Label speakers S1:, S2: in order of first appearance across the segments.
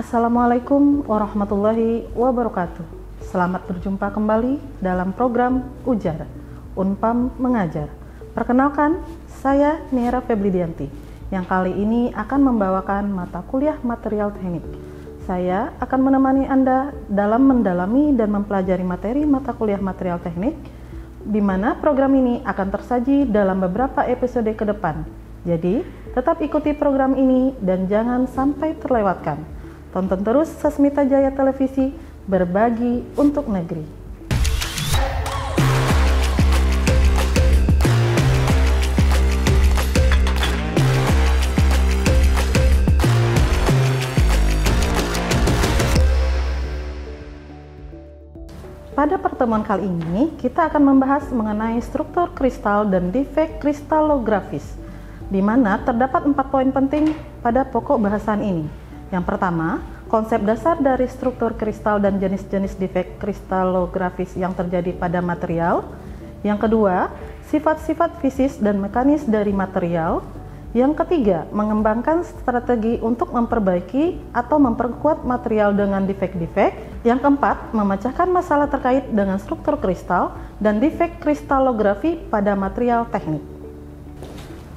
S1: Assalamualaikum warahmatullahi wabarakatuh. Selamat berjumpa kembali dalam program Ujar, Unpam Mengajar. Perkenalkan, saya Niera Feblidianti, yang kali ini akan membawakan mata kuliah material teknik. Saya akan menemani Anda dalam mendalami dan mempelajari materi mata kuliah material teknik, di mana program ini akan tersaji dalam beberapa episode ke depan. Jadi, tetap ikuti program ini dan jangan sampai terlewatkan. Tonton terus Sasmita Jaya Televisi, berbagi untuk negeri. Pada pertemuan kali ini, kita akan membahas mengenai struktur kristal dan defek kristalografis, di mana terdapat 4 poin penting pada pokok bahasan ini. Yang pertama, konsep dasar dari struktur kristal dan jenis-jenis defek kristalografis yang terjadi pada material. Yang kedua, sifat-sifat fisis dan mekanis dari material. Yang ketiga, mengembangkan strategi untuk memperbaiki atau memperkuat material dengan defek-defek. Yang keempat, memecahkan masalah terkait dengan struktur kristal dan defek kristalografi pada material teknik.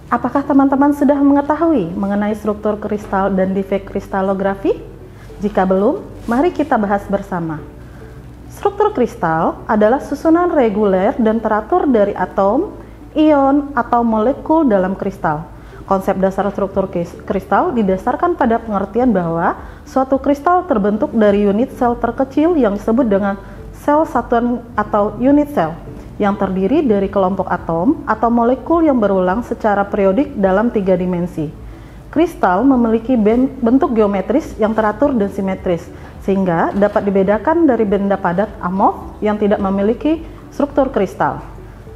S1: Apakah teman-teman sudah mengetahui mengenai struktur kristal dan defek kristalografi? Jika belum, mari kita bahas bersama. Struktur kristal adalah susunan reguler dan teratur dari atom, ion, atau molekul dalam kristal. Konsep dasar struktur kristal didasarkan pada pengertian bahwa suatu kristal terbentuk dari unit sel terkecil yang disebut dengan sel satuan atau unit sel, yang terdiri dari kelompok atom atau molekul yang berulang secara periodik dalam 3 dimensi. Kristal memiliki bentuk geometris yang teratur dan simetris, sehingga dapat dibedakan dari benda padat amorf yang tidak memiliki struktur kristal.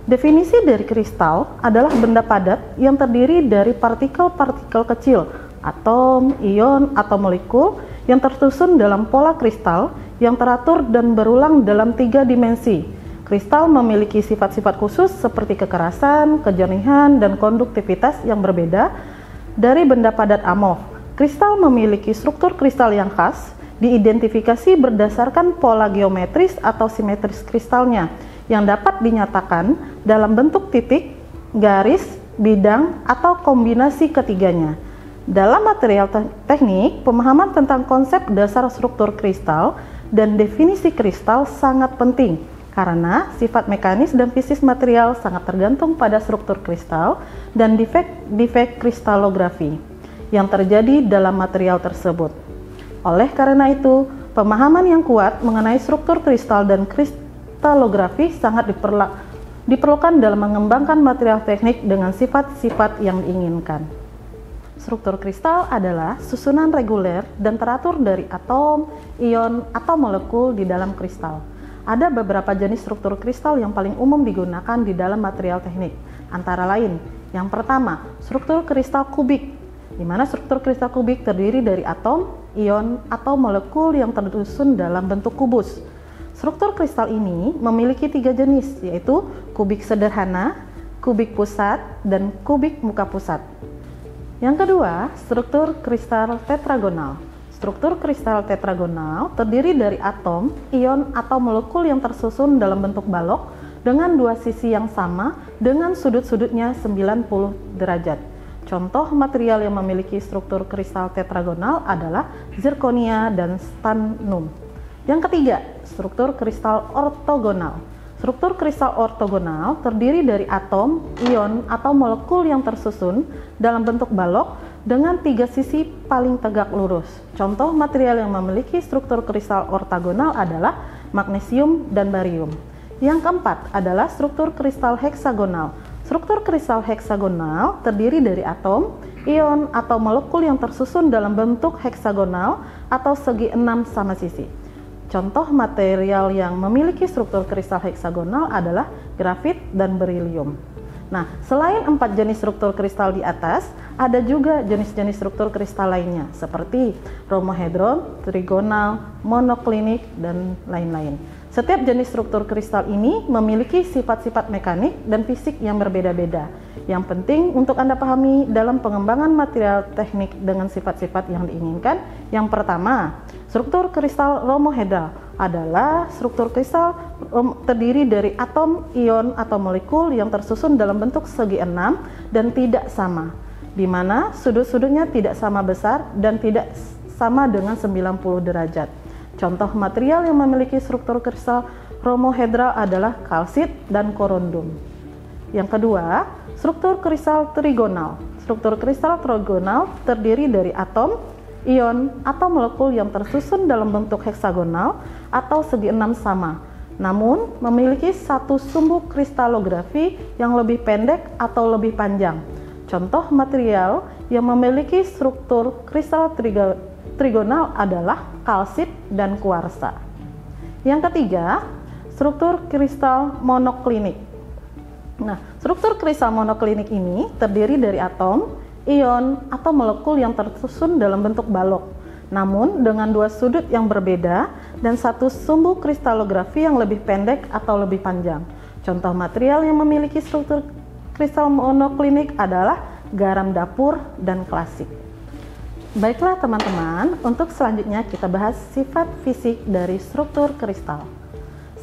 S1: Definisi dari kristal adalah benda padat yang terdiri dari partikel-partikel kecil, atom, ion, atau molekul yang tersusun dalam pola kristal yang teratur dan berulang dalam 3 dimensi. Kristal memiliki sifat-sifat khusus seperti kekerasan, kejernihan, dan konduktivitas yang berbeda dari benda padat amorf. Kristal memiliki struktur kristal yang khas, diidentifikasi berdasarkan pola geometris atau simetris kristalnya, yang dapat dinyatakan dalam bentuk titik, garis, bidang, atau kombinasi ketiganya. Dalam material teknik, pemahaman tentang konsep dasar struktur kristal dan definisi kristal sangat penting, karena sifat mekanis dan fisis material sangat tergantung pada struktur kristal dan defek kristalografi yang terjadi dalam material tersebut. Oleh karena itu, pemahaman yang kuat mengenai struktur kristal dan kristalografi sangat diperlukan dalam mengembangkan material teknik dengan sifat-sifat yang diinginkan. Struktur kristal adalah susunan reguler dan teratur dari atom, ion, atau molekul di dalam kristal. Ada beberapa jenis struktur kristal yang paling umum digunakan di dalam material teknik, antara lain, yang pertama, struktur kristal kubik, di mana struktur kristal kubik terdiri dari atom, ion, atau molekul yang tersusun dalam bentuk kubus. Struktur kristal ini memiliki 3 jenis, yaitu kubik sederhana, kubik pusat, dan kubik muka pusat. Yang kedua, struktur kristal tetragonal. Struktur kristal tetragonal terdiri dari atom, ion, atau molekul yang tersusun dalam bentuk balok dengan 2 sisi yang sama dengan sudut-sudutnya 90 derajat. Contoh material yang memiliki struktur kristal tetragonal adalah zirconia dan stannum. Yang ketiga, struktur kristal ortogonal. Struktur kristal ortogonal terdiri dari atom, ion, atau molekul yang tersusun dalam bentuk balok dengan 3 sisi paling tegak lurus. Contoh material yang memiliki struktur kristal ortogonal adalah magnesium dan barium. Yang keempat adalah struktur kristal heksagonal. Struktur kristal heksagonal terdiri dari atom, ion, atau molekul yang tersusun dalam bentuk heksagonal atau segi 6 sama sisi. Contoh material yang memiliki struktur kristal heksagonal adalah grafit dan berilium. Nah, selain 4 jenis struktur kristal di atas, ada juga jenis-jenis struktur kristal lainnya, seperti rhomohedron, trigonal, monoklinik, dan lain-lain. Setiap jenis struktur kristal ini memiliki sifat-sifat mekanik dan fisik yang berbeda-beda. Yang penting untuk Anda pahami dalam pengembangan material teknik dengan sifat-sifat yang diinginkan. Yang pertama, struktur kristal rhomohedral adalah struktur kristal terdiri dari atom, ion, atau molekul yang tersusun dalam bentuk segi enam dan tidak sama, di mana sudut-sudutnya tidak sama besar dan tidak sama dengan 90 derajat. Contoh material yang memiliki struktur kristal rhomohedral adalah kalsit dan korundum. Yang kedua, struktur kristal trigonal. Struktur kristal trigonal terdiri dari atom, ion, atau molekul yang tersusun dalam bentuk heksagonal atau segi enam sama, namun memiliki satu sumbu kristalografi yang lebih pendek atau lebih panjang. Contoh material yang memiliki struktur kristal trigonal adalah kalsit dan kuarsa. Yang ketiga, struktur kristal monoklinik. Nah, struktur kristal monoklinik ini terdiri dari atom, ion, atau molekul yang tersusun dalam bentuk balok, namun dengan dua sudut yang berbeda dan satu sumbu kristalografi yang lebih pendek atau lebih panjang. Contoh material yang memiliki struktur kristal monoklinik adalah garam dapur dan klasik. Baiklah teman-teman, untuk selanjutnya kita bahas sifat fisik dari struktur kristal.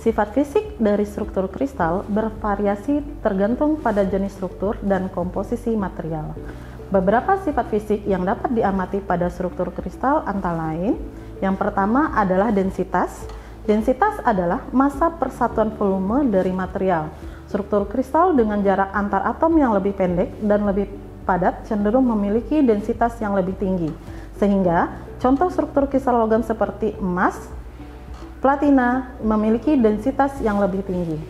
S1: Sifat fisik dari struktur kristal bervariasi tergantung pada jenis struktur dan komposisi material. Beberapa sifat fisik yang dapat diamati pada struktur kristal antara lain, yang pertama adalah densitas. Densitas adalah massa persatuan volume dari material. Struktur kristal dengan jarak antar atom yang lebih pendek dan lebih padat cenderung memiliki densitas yang lebih tinggi. Sehingga contoh struktur kristal logam seperti emas, platina memiliki densitas yang lebih tinggi.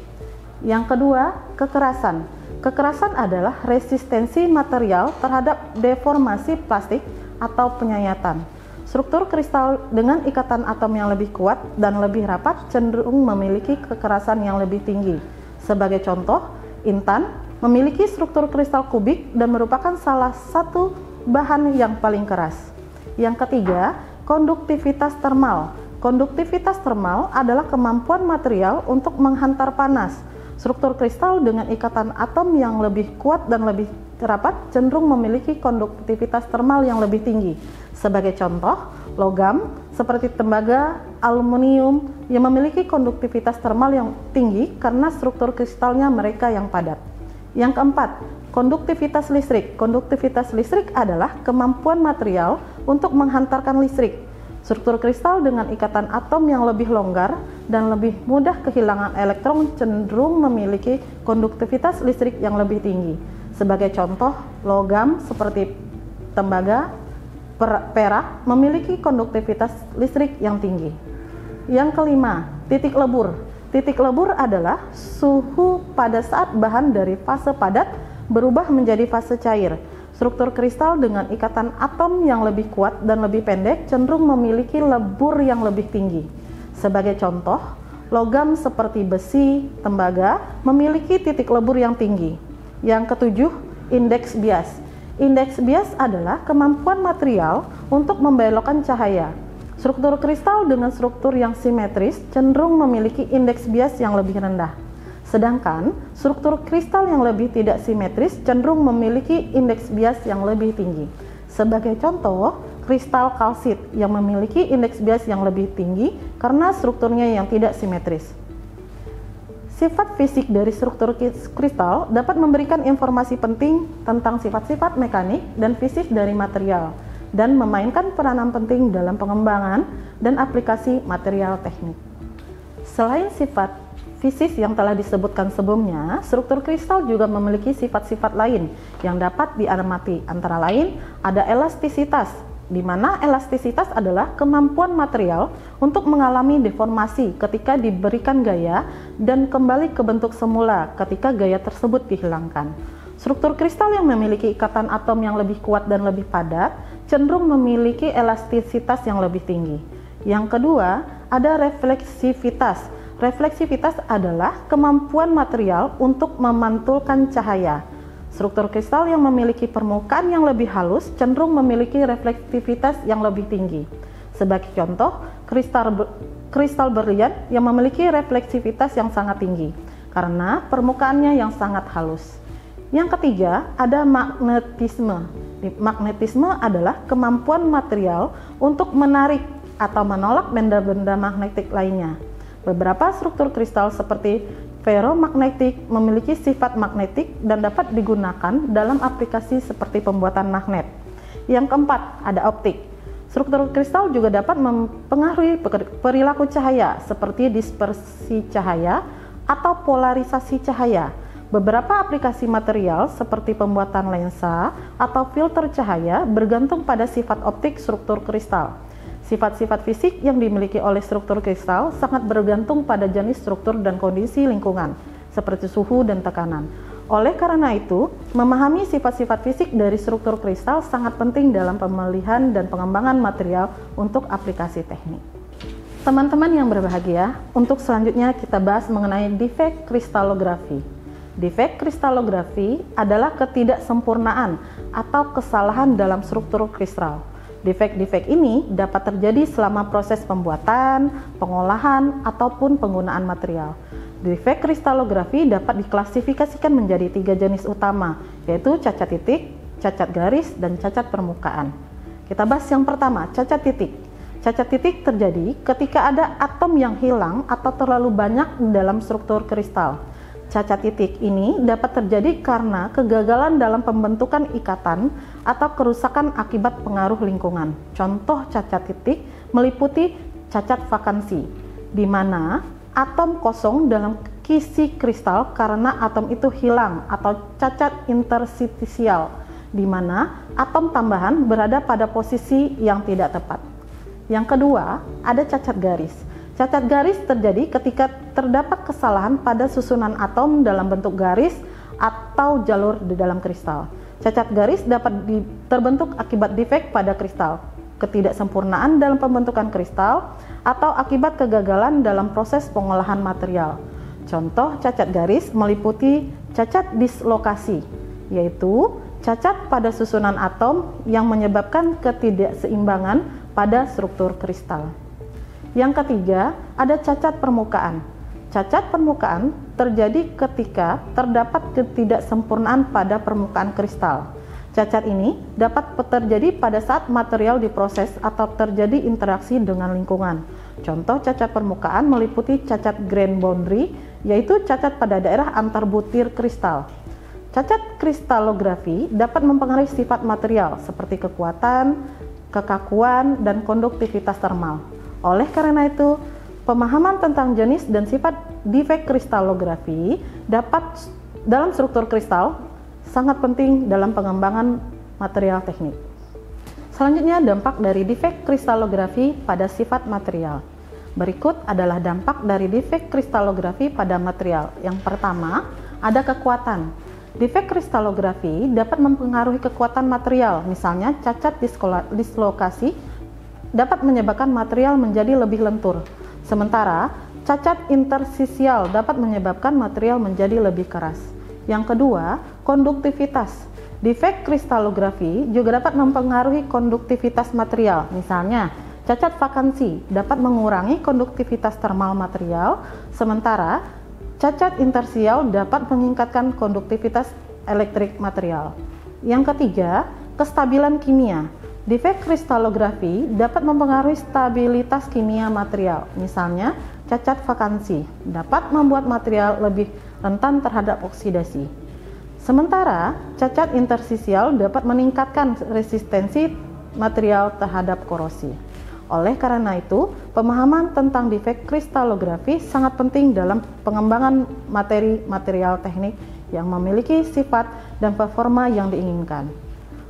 S1: Yang kedua, kekerasan. Kekerasan adalah resistensi material terhadap deformasi plastik atau penyayatan. Struktur kristal dengan ikatan atom yang lebih kuat dan lebih rapat cenderung memiliki kekerasan yang lebih tinggi. Sebagai contoh, intan memiliki struktur kristal kubik dan merupakan salah satu bahan yang paling keras. Yang ketiga, konduktivitas termal. Konduktivitas termal adalah kemampuan material untuk menghantar panas. Struktur kristal dengan ikatan atom yang lebih kuat dan lebih rapat cenderung memiliki konduktivitas termal yang lebih tinggi. Sebagai contoh, logam seperti tembaga, aluminium yang memiliki konduktivitas termal yang tinggi karena struktur kristalnya mereka yang padat. Yang keempat, konduktivitas listrik. Konduktivitas listrik adalah kemampuan material untuk menghantarkan listrik. Struktur kristal dengan ikatan atom yang lebih longgar dan lebih mudah kehilangan elektron cenderung memiliki konduktivitas listrik yang lebih tinggi. Sebagai contoh, logam seperti tembaga, perak memiliki konduktivitas listrik yang tinggi. Yang kelima, titik lebur. Titik lebur adalah suhu pada saat bahan dari fase padat berubah menjadi fase cair. Struktur kristal dengan ikatan atom yang lebih kuat dan lebih pendek cenderung memiliki lebur yang lebih tinggi. Sebagai contoh, logam seperti besi, tembaga memiliki titik lebur yang tinggi. Yang ketujuh, indeks bias. Indeks bias adalah kemampuan material untuk membelokkan cahaya. Struktur kristal dengan struktur yang simetris cenderung memiliki indeks bias yang lebih rendah. Sedangkan struktur kristal yang lebih tidak simetris cenderung memiliki indeks bias yang lebih tinggi. Sebagai contoh, kristal kalsit yang memiliki indeks bias yang lebih tinggi karena strukturnya yang tidak simetris. Sifat fisik dari struktur kristal dapat memberikan informasi penting tentang sifat-sifat mekanik dan fisik dari material dan memainkan peranan penting dalam pengembangan dan aplikasi material teknik. Selain sifat fisik yang telah disebutkan sebelumnya, struktur kristal juga memiliki sifat-sifat lain yang dapat diamati. Antara lain, ada elastisitas, di mana elastisitas adalah kemampuan material untuk mengalami deformasi ketika diberikan gaya dan kembali ke bentuk semula ketika gaya tersebut dihilangkan. Struktur kristal yang memiliki ikatan atom yang lebih kuat dan lebih padat cenderung memiliki elastisitas yang lebih tinggi. Yang kedua, ada refleksivitas. Refleksivitas adalah kemampuan material untuk memantulkan cahaya. Struktur kristal yang memiliki permukaan yang lebih halus cenderung memiliki reflektivitas yang lebih tinggi. Sebagai contoh, kristal berlian yang memiliki refleksivitas yang sangat tinggi karena permukaannya yang sangat halus. Yang ketiga, ada magnetisme. Magnetisme adalah kemampuan material untuk menarik atau menolak benda-benda magnetik lainnya. Beberapa struktur kristal seperti ferromagnetik memiliki sifat magnetik dan dapat digunakan dalam aplikasi seperti pembuatan magnet. Yang keempat, ada optik. Struktur kristal juga dapat mempengaruhi perilaku cahaya seperti dispersi cahaya atau polarisasi cahaya. Beberapa aplikasi material seperti pembuatan lensa atau filter cahaya bergantung pada sifat optik struktur kristal. Sifat-sifat fisik yang dimiliki oleh struktur kristal sangat bergantung pada jenis struktur dan kondisi lingkungan, seperti suhu dan tekanan. Oleh karena itu, memahami sifat-sifat fisik dari struktur kristal sangat penting dalam pemilihan dan pengembangan material untuk aplikasi teknik. Teman-teman yang berbahagia, untuk selanjutnya kita bahas mengenai defek kristalografi. Defek kristalografi adalah ketidaksempurnaan atau kesalahan dalam struktur kristal. Defek-defek ini dapat terjadi selama proses pembuatan, pengolahan, ataupun penggunaan material. Defek kristalografi dapat diklasifikasikan menjadi 3 jenis utama, yaitu cacat titik, cacat garis, dan cacat permukaan. Kita bahas yang pertama, cacat titik. Cacat titik terjadi ketika ada atom yang hilang atau terlalu banyak dalam struktur kristal. Cacat titik ini dapat terjadi karena kegagalan dalam pembentukan ikatan atau kerusakan akibat pengaruh lingkungan. Contoh cacat titik meliputi cacat vakansi, di mana atom kosong dalam kisi kristal karena atom itu hilang, atau cacat interstisial, di mana atom tambahan berada pada posisi yang tidak tepat. Yang kedua, ada cacat garis. Cacat garis terjadi ketika terdapat kesalahan pada susunan atom dalam bentuk garis atau jalur di dalam kristal. Cacat garis dapat terbentuk akibat defek pada kristal, ketidaksempurnaan dalam pembentukan kristal, atau akibat kegagalan dalam proses pengolahan material. Contoh cacat garis meliputi cacat dislokasi, yaitu cacat pada susunan atom yang menyebabkan ketidakseimbangan pada struktur kristal. Yang ketiga, ada cacat permukaan. Cacat permukaan terjadi ketika terdapat ketidaksempurnaan pada permukaan kristal. Cacat ini dapat terjadi pada saat material diproses atau terjadi interaksi dengan lingkungan. Contoh cacat permukaan meliputi cacat grain boundary, yaitu cacat pada daerah antar butir kristal. Cacat kristalografi dapat mempengaruhi sifat material seperti kekuatan, kekakuan, dan konduktivitas termal. Oleh karena itu, pemahaman tentang jenis dan sifat defek kristalografi dalam struktur kristal sangat penting dalam pengembangan material teknik. Selanjutnya, dampak dari defek kristalografi pada sifat material. Berikut adalah dampak dari defek kristalografi pada material. Yang pertama, ada kekuatan. Defek kristalografi dapat mempengaruhi kekuatan material, misalnya cacat dislokasi dapat menyebabkan material menjadi lebih lentur. Sementara, cacat interstisial dapat menyebabkan material menjadi lebih keras. Yang kedua, konduktivitas. Defek kristalografi juga dapat mempengaruhi konduktivitas material. Misalnya, cacat vakansi dapat mengurangi konduktivitas termal material, sementara cacat interstisial dapat meningkatkan konduktivitas elektrik material. Yang ketiga, kestabilan kimia. Defek kristalografi dapat mempengaruhi stabilitas kimia material. Misalnya, cacat vakansi dapat membuat material lebih rentan terhadap oksidasi. Sementara, cacat interstisial dapat meningkatkan resistensi material terhadap korosi. Oleh karena itu, pemahaman tentang defek kristalografi sangat penting dalam pengembangan materi material teknik yang memiliki sifat dan performa yang diinginkan.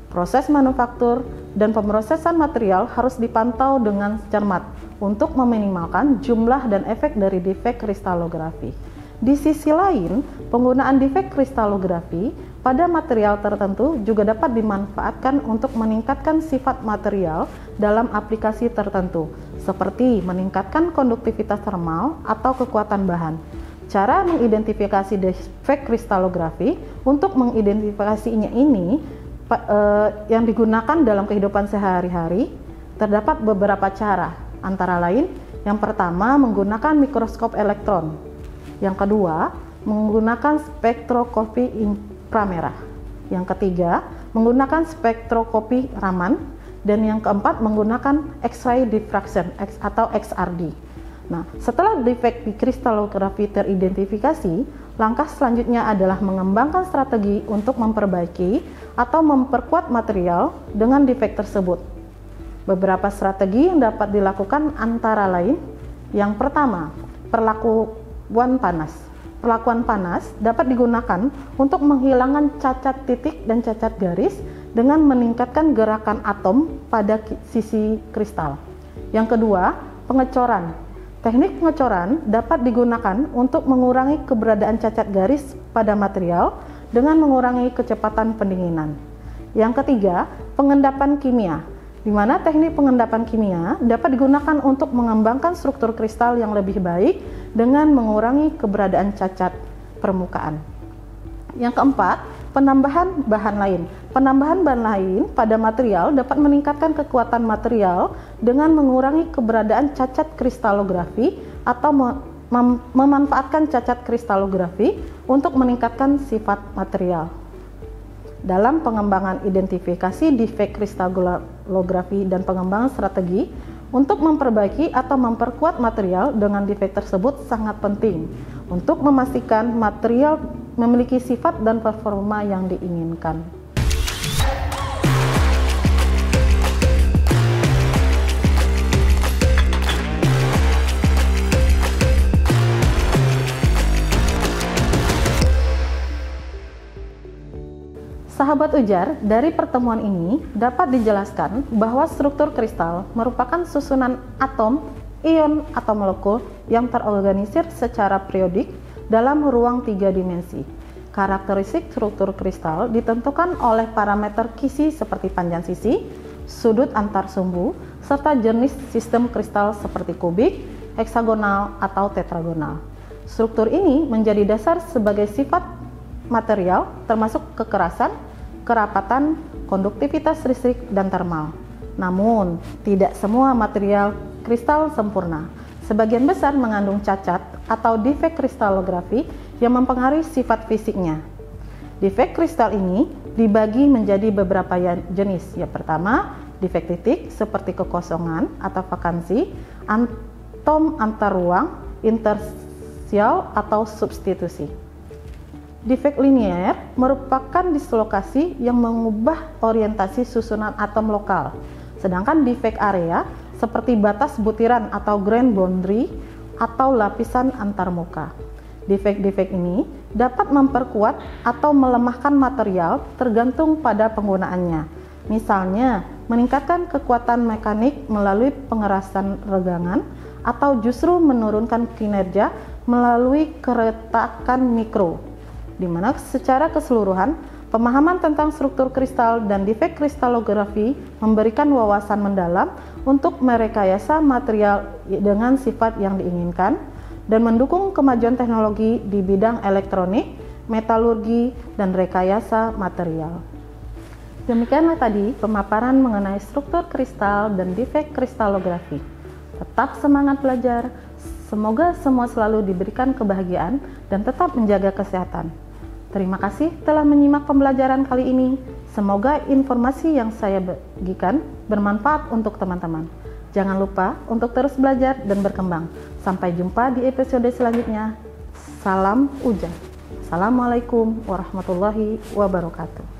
S1: Proses manufaktur dan pemrosesan material harus dipantau dengan cermat untuk meminimalkan jumlah dan efek dari defek kristalografi. Di sisi lain, penggunaan defek kristalografi pada material tertentu juga dapat dimanfaatkan untuk meningkatkan sifat material dalam aplikasi tertentu, seperti meningkatkan konduktivitas termal atau kekuatan bahan. Cara mengidentifikasi defek kristalografi, untuk mengidentifikasinya ini yang digunakan dalam kehidupan sehari-hari, terdapat beberapa cara, antara lain Yang pertama, menggunakan mikroskop elektron. Yang kedua, menggunakan spektroskopi inframerah. Yang ketiga, menggunakan spektroskopi Raman. Dan yang keempat, menggunakan X-ray diffraction atau XRD. Nah, setelah defek di kristalografi teridentifikasi, langkah selanjutnya adalah mengembangkan strategi untuk memperbaiki atau memperkuat material dengan defek tersebut. Beberapa strategi yang dapat dilakukan antara lain, yang pertama, perlakuan panas. Perlakuan panas dapat digunakan untuk menghilangkan cacat titik dan cacat garis dengan meningkatkan gerakan atom pada sisi kristal. Yang kedua, pengecoran. Teknik pengecoran dapat digunakan untuk mengurangi keberadaan cacat garis pada material dengan mengurangi kecepatan pendinginan. Yang ketiga, pengendapan kimia, di mana teknik pengendapan kimia dapat digunakan untuk mengembangkan struktur kristal yang lebih baik dengan mengurangi keberadaan cacat permukaan. Yang keempat, penambahan bahan lain. Penambahan bahan lain pada material dapat meningkatkan kekuatan material dengan mengurangi keberadaan cacat kristalografi atau memanfaatkan cacat kristalografi untuk meningkatkan sifat material. Dalam pengembangan identifikasi defek kristalografi dan pengembangan strategi untuk memperbaiki atau memperkuat material dengan defek tersebut sangat penting untuk memastikan material memiliki sifat dan performa yang diinginkan. Sahabat ujar, dari pertemuan ini dapat dijelaskan bahwa struktur kristal merupakan susunan atom, ion, atau molekul yang terorganisir secara periodik dalam ruang 3 dimensi. Karakteristik struktur kristal ditentukan oleh parameter kisi seperti panjang sisi, sudut antar sumbu, serta jenis sistem kristal seperti kubik, heksagonal, atau tetragonal. Struktur ini menjadi dasar sebagai sifat material termasuk kekerasan, kerapatan, konduktivitas listrik, dan termal. Namun, tidak semua material kristal sempurna. Sebagian besar mengandung cacat atau defek kristalografi yang mempengaruhi sifat fisiknya. Defek kristal ini dibagi menjadi beberapa jenis. Yang pertama, defek titik seperti kekosongan atau vakansi, atom antar ruang, intersial atau substitusi. Defek linier merupakan dislokasi yang mengubah orientasi susunan atom lokal. Sedangkan defek area seperti batas butiran atau grain boundary atau lapisan antarmuka. Defek-defek ini dapat memperkuat atau melemahkan material tergantung pada penggunaannya. Misalnya, meningkatkan kekuatan mekanik melalui pengerasan regangan atau justru menurunkan kinerja melalui keretakan mikro, di mana secara keseluruhan pemahaman tentang struktur kristal dan defek kristalografi memberikan wawasan mendalam untuk merekayasa material dengan sifat yang diinginkan dan mendukung kemajuan teknologi di bidang elektronik, metalurgi, dan rekayasa material. Demikianlah tadi pemaparan mengenai struktur kristal dan defek kristalografi. Tetap semangat belajar, semoga semua selalu diberikan kebahagiaan dan tetap menjaga kesehatan. Terima kasih telah menyimak pembelajaran kali ini. Semoga informasi yang saya bagikan bermanfaat untuk teman-teman. Jangan lupa untuk terus belajar dan berkembang. Sampai jumpa di episode selanjutnya. Salam Ujar. Assalamualaikum warahmatullahi wabarakatuh.